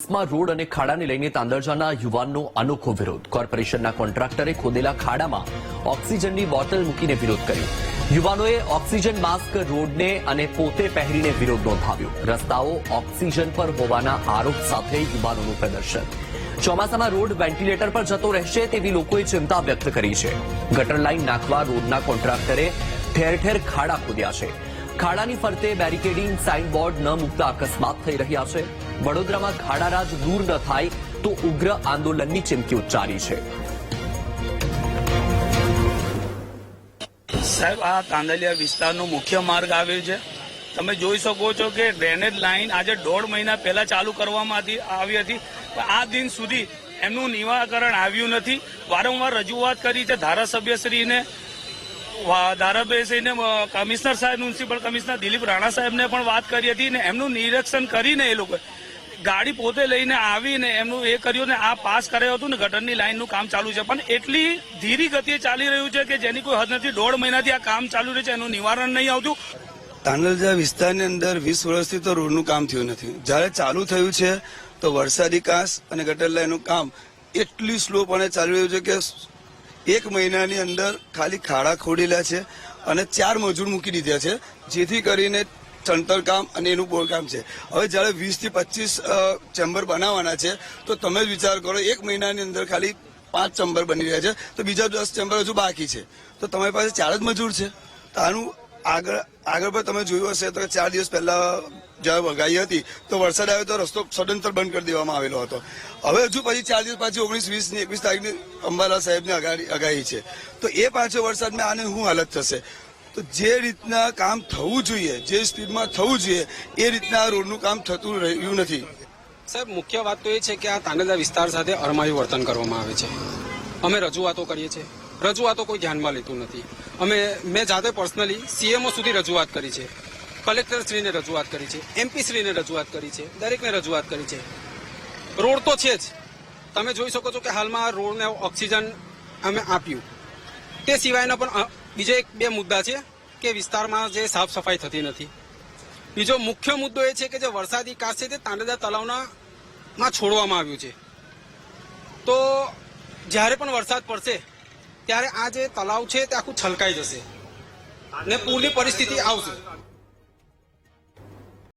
ચોમાસમાં road અને ખાડાને લઈને તાંદરજાના યુવાનનો અનોખો વિરોધ. કોર્પોરેશનના કોન્ટ્રાક્ટરે ખોદેલા ખાડામાં ઓક્સિજનની બોટલ મૂકીને વિરોધ કર્યો. યુવાનોએ ઓક્સિજન માસ્ક રોડને અને પોતે પહેરીને વિરોધ નોંધાવ્યો. રસ્તાઓ ઓક્સિજન પર હોવાના આરોપ સાથે યુવાનોનું પ્રદર્શન. ચોમાસામાં રોડ વેન્ટિલેટર પર જતો રહેશે તેવી લોકોએ ચિંતા વ્યક્ત કરી છે. ગટર લાઇન નાખવા રોડના કોન્ટ્રાક્ટરે ઠેર ઠેર ખાડા ખોદ્યા છે. ખાડાની ફરતે બેરિકેડિંગ સાઇનબોર્ડ ન મૂકતા અકસ્માત થઈ રહ્યા છે. વડોદરામાં ખાડારાજ દૂર ન થાય તો ઉગ્ર આંદોલનની ચીમકી ઉચ્ચારી છે. સાહેબ, આ તાંદલિયા વિસ્તારનો મુખ્ય માર્ગ આવ્યો છે. તમે જોઈ શકો છો કે ડ્રેનેજ લાઇન આજે 1.5 મહિના પહેલા ચાલુ કરવામાં આવી હતી. આ દિન સુધી એમનું નિરાકરણ આવ્યું નથી. વારંવાર રજૂઆત કરી છે ધારાસભ્યશ્રીને, કમિશનર સાહેબ, મ્યુનિસિપલ કમિશનર દિલીપ રાણા સાહેબને પણ વાત કરી હતી ને એમનું નિરીક્ષણ કરીને એ લોકો ગાડી પોતે લઈને આવીને એમનું એ કર્યું ને આ પાસ કરાયું હતું ને ગટરની લાઇનનું કામ ચાલુ છે. પણ એટલી ધીરી ગતિએ ચાલી રહ્યું છે કે જેની કોઈ હદ નથી. 1.5 મહિનાથી આ કામ ચાલુ રહ્યું છે, એનું નિવારણ નહીં આવતું. તાંદલજા વિસ્તારની અંદર 20 વર્ષથી તો રોડનું કામ થયું નથી. જ્યારે ચાલુ થયું છે તો વરસાદી કાંસ અને ગટર લાઇનનું કામ એટલી સ્લોપણે ચાલી રહ્યું છે કે 1 મહિનાની અંદર ખાલી ખાડા ખોદેલા છે અને 4 મજૂર મૂકી દીધા છે, જેથી કરીને ચણતર કામ અને એનું બોર કામ છે. હવે જ્યારે 20 થી 25 ચેમ્બર બનાવવાના છે તો તમે જ વિચાર કરો, 1 મહિનાની અંદર ખાલી 5 ચેમ્બર બની રહ્યા છે તો બીજા 10 ચેમ્બર હજુ બાકી છે. તો તમારી પાસે 4 જ મજૂર છે. તો આનું આગળ પર તમે જોયું હશે તો 4 દિવસ પહેલા જ્યારે વગાઈ હતી તો વરસાદ આવ્યો તો રસ્તો સદંતર બંધ કરી દેવામાં આવેલો હતો. હવે હજુ પછી 4 દિવસ પાછી 19, 20 ની 21 તારીખની અંબાલા સાહેબની આગાહી છે. તો એ પાછો વરસાદમાં આને શું હાલત થશે? તો જે રીતના કામ થવું જોઈએ, જે સ્પીડમાં થવું જોઈએ એ રીતના આ રોડનું કામ થતું રહ્યું નથી. સાહેબ, મુખ્ય વાત તો એ છે કે આ તાંદલજા વિસ્તાર સાથે અરમાયું વર્તન કરવામાં આવે છે. અમે રજૂઆતો કરીએ છીએ, રજૂઆતો કોઈ ધ્યાનમાં લેતું નથી. મેં જાતે પર્સનલી સીએમઓ સુધી રજૂઆત કરી છે, કલેક્ટરશ્રીને રજૂઆત કરી છે, એમપીશ્રીને રજૂઆત કરી છે, દરેકને રજૂઆત કરી છે. રોડ તો છે જ. તમે જોઈ શકો છો કે હાલમાં રોડને ઓક્સિજન અમે આપ્યું. તે સિવાયના પણ બીજો 1-2 મુદ્દા છે કે વિસ્તારમાં જે સાફ સફાઈ થતી નથી. બીજો મુખ્ય મુદ્દો એ છે કે જે વરસાદી કાંસ છે તે તાંદલજા તળાવમાં છોડવામાં આવ્યું છે. તો જ્યારે પણ વરસાદ પડશે ત્યારે આ જે તળાવ છે તે આખું છલકાઈ જશે ને પૂરની પરિસ્થિતિ આવશે.